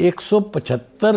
175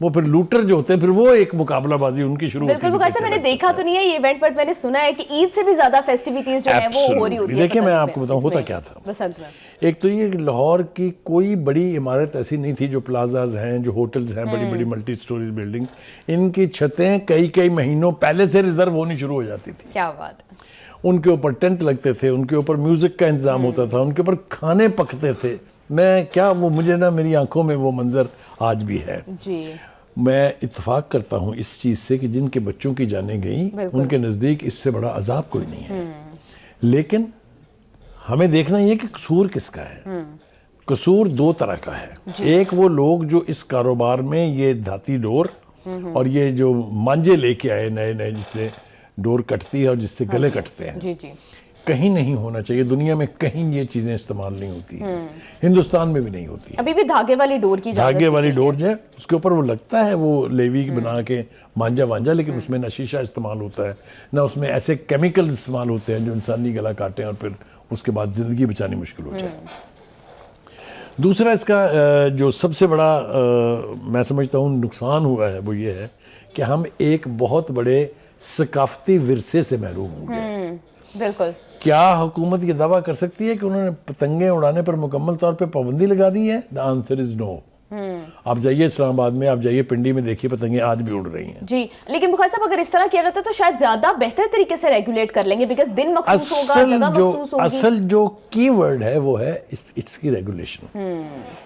وہ پھر لوٹر جو ہوتے ہیں پھر وہ ایک مقابلہ بازی ان کی شروع ہوتی ہے. بالکل بخاری صاحب، میں نے دیکھا تو نہیں ہے یہ ایونٹ، بٹ میں نے سنا ہے کہ عید سے بھی زیادہ فیسٹیویٹیز جو ہیں وہ ہو رہی ہوتی ہیں. دیکھیں میں آپ کو بتاؤں ہوتا کیا تھا. بسنت میں ایک تو یہ کہ لاہور کی کوئی بڑی عمارت ایسی نہیں تھی، جو پلازاز ہیں، جو ہوٹلز ہیں، بڑی بڑی ملٹی سٹوریز بلڈنگ، ان کی چھتیں کئی مہینوں پہلے سے ریزرو ہونی شروع ہو جاتی تھی. کیا بات ہے. ان کے اوپر ٹینٹ لگتے تھے، ان کے اوپر میوزک کا انتظام ہوتا تھا، ان کے اوپر کھانے پکتے تھے. میں کیا وہ مجھے نا میری آنکھوں میں وہ منظر آج بھی ہے. جی میں اتفاق کرتا ہوں اس چیز سے کہ جن کے بچوں کی جانیں گئیں ان کے نزدیک اس سے بڑا عذاب کوئی نہیں ہے. لیکن ہمیں دیکھنا یہ کہ قصور کس کا ہے. قصور دو طرح کا ہے. ایک وہ لوگ جو اس کاروبار میں یہ دھاتی ڈور اور یہ جو مانجے لے کے آئے نئے جس سے ڈور کٹتی ہے اور جس سے گلے کٹتے ہیں. جی جی کہیں نہیں ہونا چاہیے، دنیا میں کہیں یہ چیزیں استعمال نہیں ہوتی ہیں، ہندوستان میں بھی نہیں ہوتی. ابھی بھی دھاگے والی ڈور کی دھاگے والی ڈور جو ہے اس کے اوپر وہ لگتا ہے وہ لیوی بنا کے مانجا وانجا، لیکن اس میں نہ شیشہ استعمال ہوتا ہے، نہ اس میں ایسے کیمیکل استعمال ہوتے ہیں جو انسانی گلا کاٹیں اور پھر اس کے بعد زندگی بچانی مشکل ہو جائے. دوسرا اس کا جو سب سے بڑا میں سمجھتا ہوں نقصان ہوا ہے وہ یہ ہے کہ ہم ایک بہت بڑے ثقافتی ورثے سے محروم ہو گئے. بالکل. کیا حکومت یہ دعویٰ کر سکتی ہے کہ انہوں نے پتنگیں اڑانے پر مکمل طور پہ پابندی لگا دی ہے؟ the answer is no. آپ جائیے اسلام آباد میں، آپ جائیے پنڈی میں، دیکھیے پتنگیں آج بھی اڑ رہی ہیں. جی لیکن بخاری صاحب اگر اس طرح کیا جاتا تو شاید زیادہ بہتر طریقے سے ریگولیٹ کر لیں گے، بیکاز دن مخصوص ہوگا، جگہ مخصوص ہوگی. اصل جو کی ورڈ ہے وہ ہے اٹس کی ریگولیشن،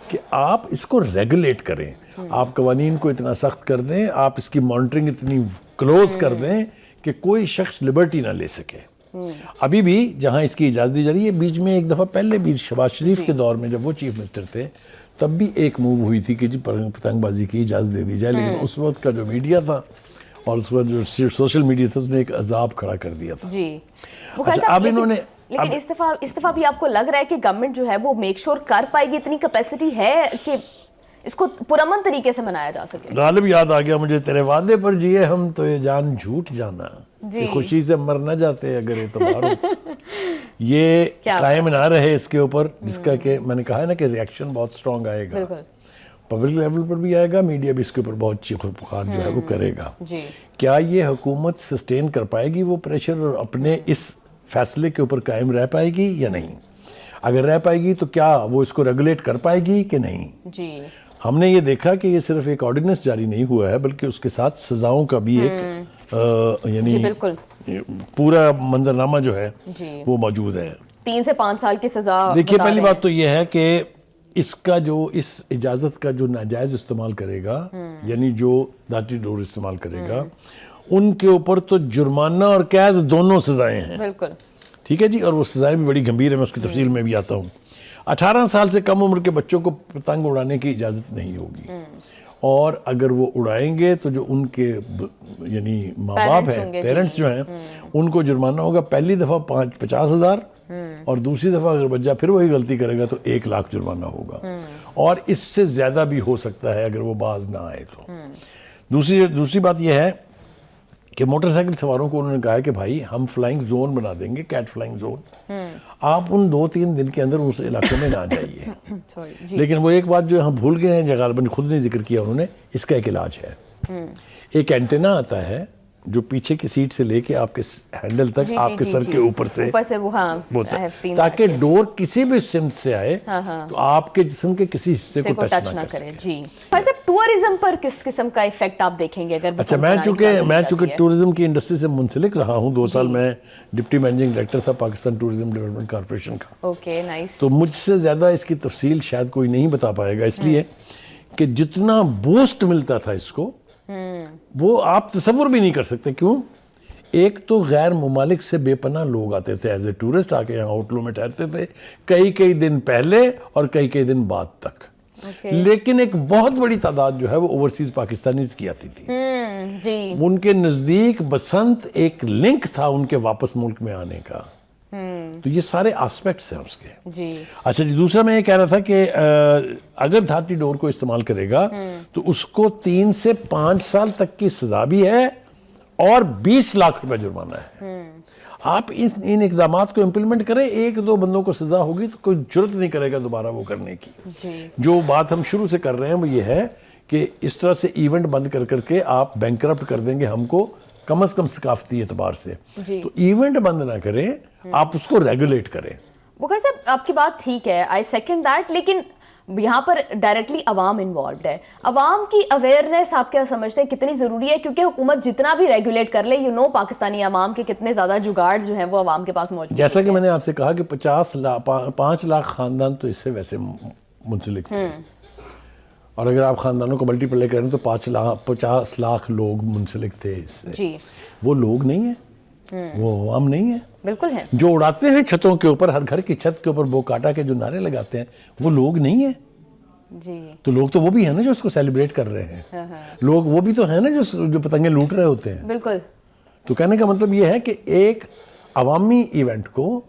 کہ آپ اس کو ریگولیٹ کریں. آپ قوانین کو اتنا سخت کر دیں، آپ اس کی مانیٹرنگ اتنی کلوز کر دیں کہ کوئی شخص لبرٹی نہ لے سکے. ابھی بھی جہاں اس کی اجازت دی جا رہی ہے، بیچ میں ایک دفعہ پہلے بھی شہباز شریف کے دور میں جب وہ چیف منسٹر تھے تب بھی ایک موو ہوئی تھی کہ جی پتنگ بازی کی اجازت دے دی جائے، لیکن اس وقت کا جو میڈیا تھا اور اس وقت جو سوشل میڈیا تھا اس نے ایک عذاب کھڑا کر دیا تھا. جی اچھا اب انہوں نے لیکن اس دفعہ بھی آپ کو لگ رہا ہے کہ گورنمنٹ جو ہے وہ میک شور کر پائے گی، اتنی کیپیسٹی ہے کہ اس کو پرامن طریقے سے منایا جا سکے؟ غالب یاد آ گیا مجھے، تیرے وعدے پر جیے ہم تو یہ جان جھوٹ جانا، کہ خوشی سے مر نہ جاتے اگر اعتبار ہوتا. یہ قائم نہ رہے اس کے اوپر، جس کا کہ میں نے کہا ہے نا کہ ریاکشن بہت سٹرونگ آئے گا، پبلک لیول پر بھی آئے گا، میڈیا بھی اس کے اوپر بہت چیخ و پکار جو ہے وہ کرے گا. کیا یہ حکومت سسٹین کر پائے گی وہ پریشر اور اپنے اس فیصلے کے اوپر قائم رہ پائے گی یا نہیں؟ اگر رہ پائے گی تو کیا وہ اس کو ریگولیٹ کر پائے گی کہ نہیں؟ جی ہم نے یہ دیکھا کہ یہ صرف ایک آرڈیننس جاری نہیں ہوا ہے بلکہ اس کے ساتھ سزاؤں کا بھی ایک یعنی پورا منظرنامہ جو ہے وہ موجود ہے. 3 سے 5 سال کی سزا. دیکھیے پہلی بات تو یہ ہے کہ اس کا جو اس اجازت کا جو ناجائز استعمال کرے گا، یعنی جو دھاتی ڈور استعمال کرے گا، ان کے اوپر تو جرمانہ اور قید دونوں سزائیں ہیں. بالکل ٹھیک ہے جی، اور وہ سزائیں بھی بڑی گمبھیر ہیں، میں اس کی تفصیل میں بھی آتا ہوں. 18 سال سے کم عمر کے بچوں کو پتنگ اڑانے کی اجازت نہیں ہوگی، اور اگر وہ اڑائیں گے تو جو ان کے یعنی ماں باپ ہیں، پیرنٹس جو ہیں، ان کو جرمانہ ہوگا پہلی دفعہ 50,000 اور دوسری دفعہ اگر بچہ پھر وہی غلطی کرے گا تو 1 لاکھ جرمانہ ہوگا، اور اس سے زیادہ بھی ہو سکتا ہے اگر وہ باز نہ آئے تو. دوسری بات یہ ہے کہ موٹر سائیکل سواروں کو انہوں نے کہا ہے کہ بھائی ہم فلائنگ زون بنا دیں گے، کیٹ فلائنگ زون، آپ ان 2-3 دن کے اندر اس علاقے میں نہ جائیے. لیکن وہ ایک بات جو ہم بھول گئے ہیں، جو غالباً خود نے ذکر کیا انہوں نے، اس کا ایک علاج ہے. ایک اینٹینا آتا ہے جو پیچھے کی سیٹ سے لے کے آپ کے ہینڈل تک آپ کے سر کے اوپر سے تاکہ ڈور کسی بھی سمت سے آئے تو آپ کے جسم کے کسی حصے کو ٹچ نہ کرے. جی صاحب ٹورزم پر کس قسم کا ایفیکٹ آپ دیکھیں گے اگر؟ اچھا میں چونکہ ٹورزم کی انڈسٹری سے منسلک رہا ہوں، 2 سال میں ڈپٹی مینیجنگ ڈائریکٹر تھا پاکستان ٹورزم ڈیولپمنٹ کارپوریشن کا. Okay nice. تو مجھ سے زیادہ اس کی تفصیل شاید کوئی نہیں بتا پائے گا، اس لیے کہ جتنا بوسٹ ملتا تھا اس کو وہ آپ تصور بھی نہیں کر سکتے. کیوں؟ ایک تو غیر ممالک سے بے پناہ لوگ آتے تھے ایز اے ٹورسٹ، آ کے یہاں ہوٹلوں میں ٹھہرتے تھے کئی دن پہلے اور کئی دن بعد تک. لیکن ایک بہت بڑی تعداد جو ہے وہ اوورسیز پاکستانیز کی آتی تھی. ان کے نزدیک بسنت ایک لنک تھا ان کے واپس ملک میں آنے کا. تو یہ سارے آسپیکٹس ہیں اس کے. اچھا جی، دوسرا میں یہ کہہ رہا تھا کہ اگر دھاتی ڈور کو استعمال کرے گا تو اس کو 3 سے 5 سال تک کی سزا بھی ہے اور 20 لاکھ روپے جرمانہ ہے. آپ ان اقدامات کو امپلیمنٹ کریں، 1-2 بندوں کو سزا ہوگی تو کوئی جرت نہیں کرے گا دوبارہ وہ کرنے کی. جو بات ہم شروع سے کر رہے ہیں وہ یہ ہے کہ اس طرح سے ایونٹ بند کر کر کے آپ بینکرپٹ کر دیں گے ہم کو کم از کم ثقافتی اعتبار سے. تو ایونٹ بند نہ کریں, آپ اس کو ریگولیٹ کریں. بخاری صاحب آپ کی بات ٹھیک ہے, آئی سیکنڈ دیٹ, لیکن یہاں پر ڈائریکٹلی عوام انوالوڈ ہے. عوام کی اویئرنیس آپ کیا سمجھتے ہیں کتنی ضروری ہے؟ کیونکہ حکومت جتنا بھی ریگولیٹ کر لے, پاکستانی عوام کے کتنے زیادہ جگاڑ جو ہیں وہ عوام کے پاس موجود ہیں. جیسا کہ میں نے آپ سے کہا کہ 5 لاکھ خاندان تو اس سے ویسے منسلک تھے, اور اگر آپ خاندانوں کو ملٹی پلائی کریں تو 50 لاکھ لوگ منسلک تھے اس سے. جی, وہ لوگ نہیں ہیں, وہ عوام نہیں ہیں. بالکل ہے. جو اڑاتے ہیں چھتوں کے اوپر, ہر گھر کی چھت کے اوپر بو کاٹا کے جو نعرے لگاتے ہیں, وہ لوگ نہیں ہیں. جی, تو لوگ تو وہ بھی ہیں نا جو اس کو سیلیبریٹ کر رہے ہیں. لوگ وہ بھی تو ہیں نا جو پتنگیں لوٹ رہے ہوتے ہیں. بالکل. تو کہنے کا مطلب یہ ہے کہ ایک عوامی ایونٹ کو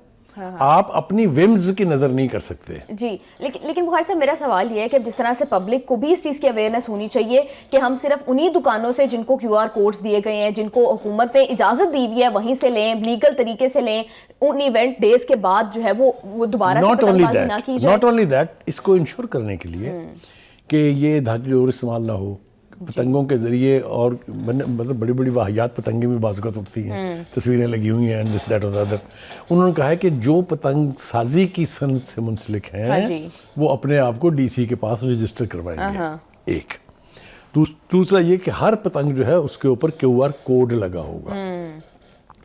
آپ اپنی ومز کی نظر نہیں کر سکتے. جی, لیکن بخاری صاحب میرا سوال یہ ہے کہ جس طرح سے پبلک کو بھی اس چیز کی اویئرنیس ہونی چاہیے کہ ہم صرف انہی دکانوں سے جن کو QR کوڈز دیے گئے ہیں, جن کو حکومت نے اجازت دی ہوئی ہے, وہیں سے لیں, لیگل طریقے سے لیں. ان ایونٹ ڈیز کے بعد جو ہے وہ دوبارہ سے پتنگ بازی نہ کی جائے. ناٹ اونلی دیٹ, اس کو انشور کرنے کے لیے کہ یہ دھاتی ڈور استعمال نہ ہو, پتنگوں کے ذریعے, اور مطلب بڑی بڑی واہیات پتنگیں بھی بعض اوقات اٹھتی ہیں, تصویریں لگی ہوئی ہیں, دس دیٹ اور ادر. انہوں نے کہا ہے کہ جو پتنگ سازی کی صنعت سے منسلک ہیں وہ اپنے آپ کو DC کے پاس رجسٹر کروائیں گے. ایک دوسرا یہ کہ ہر پتنگ جو ہے اس کے اوپر QR کوڈ لگا ہوگا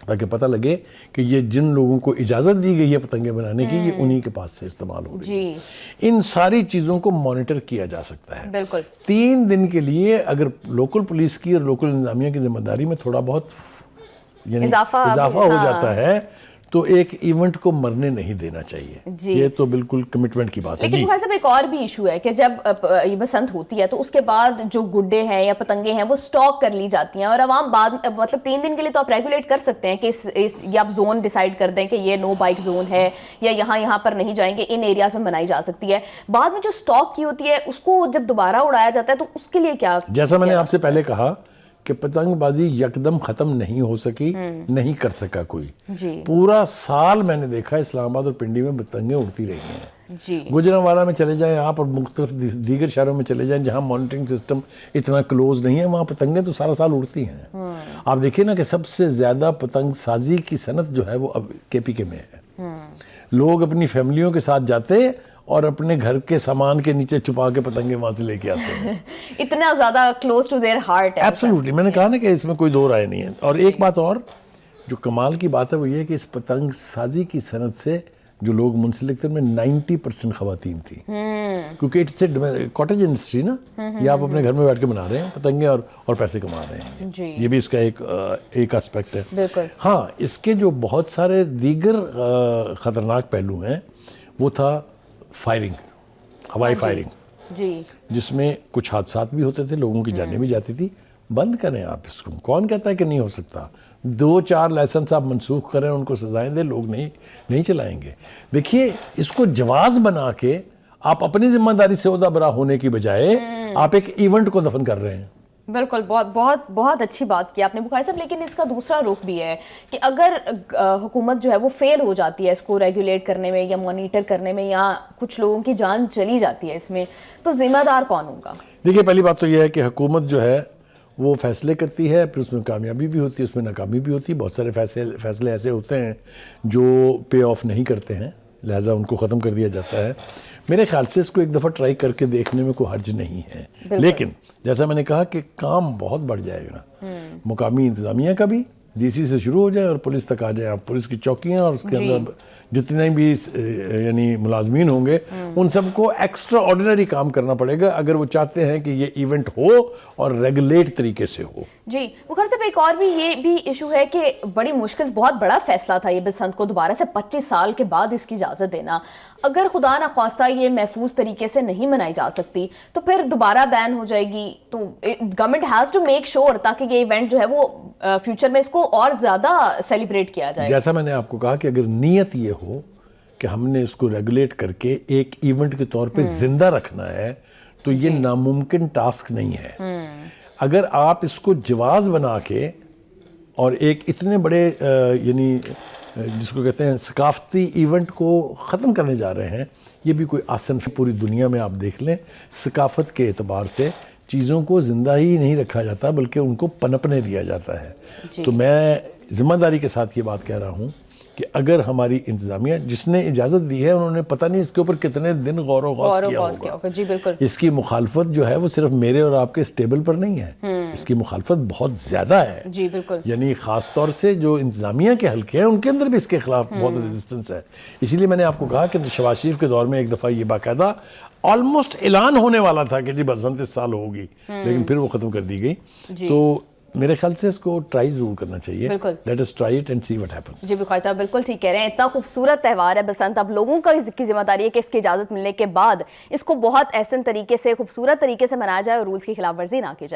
تاکہ پتہ لگے کہ یہ جن لوگوں کو اجازت دی گئی ہے پتنگیں بنانے کی, یہ انہی کے پاس سے استعمال ہو رہی ہے. ان ساری چیزوں کو مانیٹر کیا جا سکتا ہے. بالکل. 3 دن کے لیے اگر لوکل پولیس کی اور لوکل انتظامیہ کی ذمہ داری میں تھوڑا بہت یعنی اضافہ ہو جاتا ہے تو ایک ایونٹ کو مرنے نہیں دینا چاہیے. یہ تو بالکل کمٹمنٹ کی بات ہے. لیکن بخاری صاحب ایک اور بھی ایشو ہے کہ جب یہ بسنت ہوتی ہے تو اس کے بعد جو گڈے ہیں یا پتنگیں ہیں وہ سٹاک کر لی جاتی ہیں, اور عوام بعد مطلب 3 دن کے لیے تو آپ ریگولیٹ کر سکتے ہیں کہ یہ آپ زون ڈیسائیڈ کر دیں کہ یہ نو بائک زون ہے, یا یہاں پر نہیں جائیں گے, ان ایریاز میں منائی جا سکتی ہے. بعد میں جو سٹاک کی ہوتی ہے اس کو جب دوبارہ اڑایا جاتا ہے تو اس کے لیے کیا؟ جیسا میں نے آپ سے پہلے کہا کہ پتنگ بازی یکدم ختم نہیں ہو سکی, نہیں کر سکا کوئی. پورا سال میں نے دیکھا اسلام آباد اور پنڈی میں پتنگیں اڑتی رہی ہیں. گوجرانوالہ میں چلے جائیں آپ, اور مختلف دیگر شہروں میں چلے جائیں جہاں مانیٹرنگ سسٹم اتنا کلوز نہیں ہے, وہاں پتنگیں تو سارا سال اڑتی ہیں. آپ دیکھیں نا کہ سب سے زیادہ پتنگ سازی کی صنعت جو ہے وہ اب KPK میں ہے. لوگ اپنی فیملیوں کے ساتھ جاتے اور اپنے گھر کے سامان کے نیچے چھپا کے پتنگیں وہاں سے لے کے آتے ہیں. اتنا زیادہ کلوز ٹو دیئر ہارٹ ہے. ایبسلیوٹلی, میں نے کہا نا کہ اس میں کوئی دو رائے نہیں ہے. اور ایک بات اور جو کمال کی بات ہے وہ یہ ہے کہ اس پتنگ سازی کی صنعت سے جو لوگ منسلک تھے ان میں 90% خواتین تھی, کیونکہ اٹس اے کاٹیج انڈسٹری نا, یہ آپ اپنے گھر میں بیٹھ کے بنا رہے ہیں پتنگیں اور پیسے کما رہے ہیں. یہ بھی اس کا ایک اسپیکٹ ہے. ہاں, اس کے جو بہت سارے دیگر خطرناک پہلو ہیں وہ تھا فائرنگ, ہوائی فائرنگ, جس میں کچھ حادثات بھی ہوتے تھے, لوگوں کی جانیں بھی جاتی تھی. بند کریں آپ اس کو, کون کہتا ہے کہ نہیں ہو سکتا؟ 2-4 لائسنس آپ منسوخ کریں, ان کو سزائیں دیں, لوگ نہیں چلائیں گے. دیکھیے اس کو جواز بنا کے آپ اپنی ذمہ داری سے عہدہ برا ہونے کی بجائے آپ ایک ایونٹ کو دفن کر رہے ہیں. بالکل, بہت اچھی بات کی آپ نے بخاری صاحب. لیکن اس کا دوسرا رخ بھی ہے کہ اگر حکومت جو ہے وہ فیل ہو جاتی ہے اس کو ریگولیٹ کرنے میں یا مانیٹر کرنے میں, یا کچھ لوگوں کی جان چلی جاتی ہے اس میں, تو ذمہ دار کون ہوگا؟ دیکھیے پہلی بات تو یہ ہے کہ حکومت جو ہے وہ فیصلے کرتی ہے, پھر اس میں کامیابی بھی ہوتی ہے, اس میں ناکامی بھی ہوتی ہے. بہت سارے فیصلے ایسے ہوتے ہیں جو پے آف نہیں کرتے ہیں, لہٰذا ان کو ختم کر دیا جاتا ہے. میرے خیال سے اس کو ایک دفعہ ٹرائی کر کے دیکھنے میں کوئی حرج نہیں ہے. لیکن جیسا میں نے کہا کہ کام بہت بڑھ جائے گا. مقامی انتظامیہ کا بھی DC سے شروع ہو جائے اور پولیس تک آ جائے. آپ پولیس کی چوکیاں اور اس کے اندر جتنے بھی یعنی ملازمین ہوں گے ان سب کو ایکسٹرا آرڈینری کام کرنا پڑے گا اگر وہ چاہتے ہیں کہ یہ ایونٹ ہو اور ریگولیٹ طریقے سے ہو. جی بخاری صاحب, ایک اور بھی یہ بھی ایشو ہے کہ بڑی مشکل, بہت بڑا فیصلہ تھا یہ بسنت کو دوبارہ سے 25 سال کے بعد اس کی اجازت دینا. اگر خدا نخواستہ یہ محفوظ طریقے سے نہیں منائی جا سکتی تو پھر دوبارہ بین ہو جائے گی. تو government has to make sure تاکہ یہ ایونٹ جو ہے وہ فیوچر میں اس کو اور زیادہ سیلیبریٹ کیا جائے. جیسا میں نے آپ کو کہا کہ اگر نیت یہ ہو کہ ہم نے اس کو ریگولیٹ کر کے ایک ایونٹ کے طور پہ زندہ رکھنا ہے تو یہ ناممکن ٹاسک نہیں ہے. اگر آپ اس کو جواز بنا کے اور ایک اتنے بڑے یعنی جس کو کہتے ہیں ثقافتی ایونٹ کو ختم کرنے جا رہے ہیں, یہ بھی کوئی آسن. پوری دنیا میں آپ دیکھ لیں ثقافت کے اعتبار سے چیزوں کو زندہ ہی نہیں رکھا جاتا بلکہ ان کو پنپنے دیا جاتا ہے. تو میں ذمہ داری کے ساتھ یہ بات کہہ رہا ہوں کہ اگر ہماری انتظامیہ جس نے اجازت دی ہے انہوں نے پتہ نہیں اس کے اوپر کتنے دن غور و خوض کیا ہوگا. جی بالکل. اس کی مخالفت جو ہے وہ صرف میرے اور آپ کے اسٹیبل پر نہیں ہے, اس کی مخالفت بہت زیادہ ہے. جی بالکل. یعنی خاص طور سے جو انتظامیہ کے حلقے ہیں ان کے اندر بھی اس کے خلاف بہت ریزسٹنس ہے. اسی لیے میں نے آپ کو کہا کہ شہباز شریف کے دور میں ایک دفعہ یہ باقاعدہ آلموسٹ اعلان ہونے والا تھا کہ جی بسنت اس سال ہوگی, لیکن پھر وہ ختم کر دی گئی. تو میرے خیال سے اس کو ٹرائی ضرور کرنا چاہیے. Let us try it and see what happens. جی بخاری صاحب بالکل ٹھیک کہہ رہے ہیں. اتنا خوبصورت تہوار ہے بسنت, اب لوگوں کا اس کی ذمہ داری ہے کہ اس کی اجازت ملنے کے بعد اس کو بہت احسن طریقے سے خوبصورت طریقے سے منایا جائے اور رولز کی خلاف ورزی نہ کی جائے.